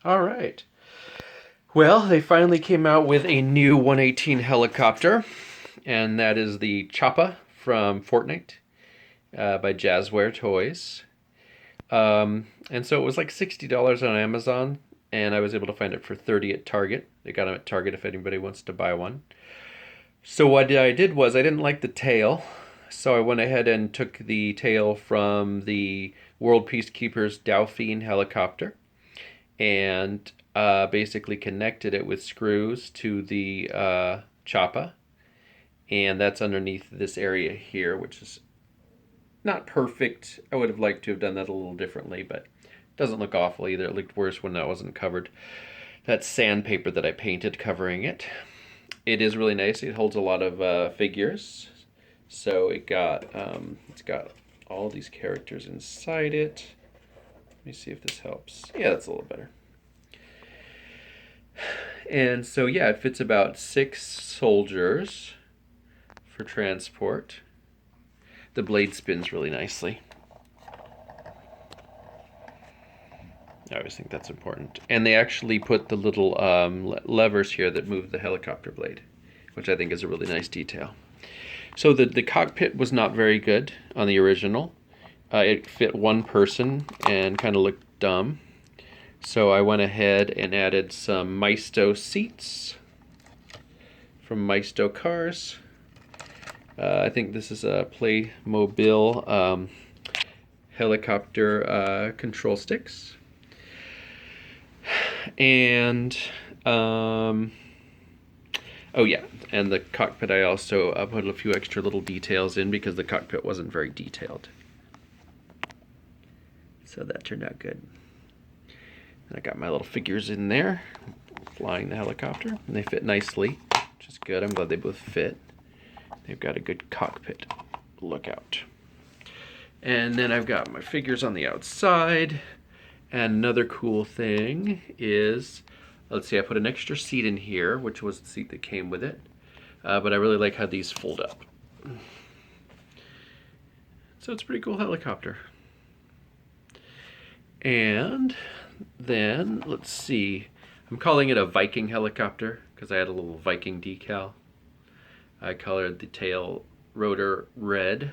All right. Well, they finally came out with a new 118 helicopter, and that is the Choppa from Fortnite by Jazzware Toys. And so it was like $60 on Amazon, and I was able to find it for 30 at Target. They got them at Target if anybody wants to buy one. So what I did was I didn't like the tail, so I went ahead and took the tail from the World Peacekeepers Dauphine helicopter and basically connected it with screws to the Choppa, and that's underneath this area here, which is not perfect. I would have liked to have done that a little differently, but it doesn't look awful either. It looked worse when that wasn't covered. That's sandpaper that I painted covering it. It is really nice. It holds a lot of figures. So it's got all these characters inside it. Let me see if this helps. Yeah, that's a little better. And so yeah, it fits about 6 soldiers for transport. The blade spins really nicely. I always think that's important. And they actually put the little levers here that move the helicopter blade, which I think is a really nice detail. So the cockpit was not very good on the original. It fit one person and kind of looked dumb. So I went ahead and added some Maisto seats from Maisto Cars. I think this is a Playmobil helicopter control sticks. And oh yeah, and the cockpit I also put a few extra little details in because the cockpit wasn't very detailed. So that turned out good. And I got my little figures in there flying the helicopter, and they fit nicely, which is good. I'm glad they both fit. They've got a good cockpit lookout. And then I've got my figures on the outside. And another cool thing is, let's see, I put an extra seat in here, which was the seat that came with it. But I really like how these fold up. So it's a pretty cool helicopter. And then, let's see, I'm calling it a Viking helicopter because I had a little Viking decal. I colored the tail rotor red.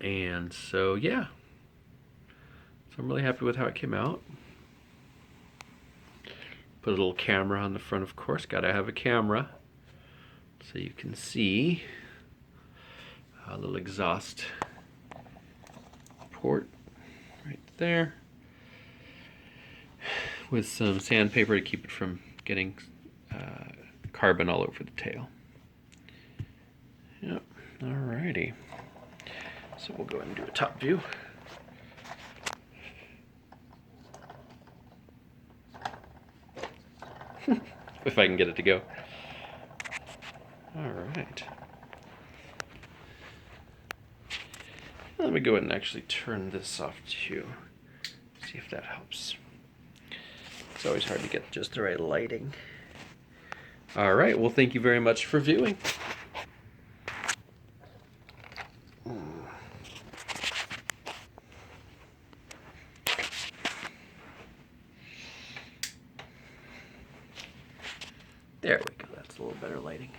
And so, yeah. So I'm really happy with how it came out. Put a little camera on the front, of course. Gotta have a camera so you can see. A little exhaust port right there with some sandpaper to keep it from getting carbon all over the tail. Yep, alrighty. So we'll go ahead and do a top view. If I can get it to go. Alright. Let me go ahead and actually turn this off too. See if that helps. It's always hard to get just the right lighting. Alright, well thank you very much for viewing. There we go, that's a little better lighting.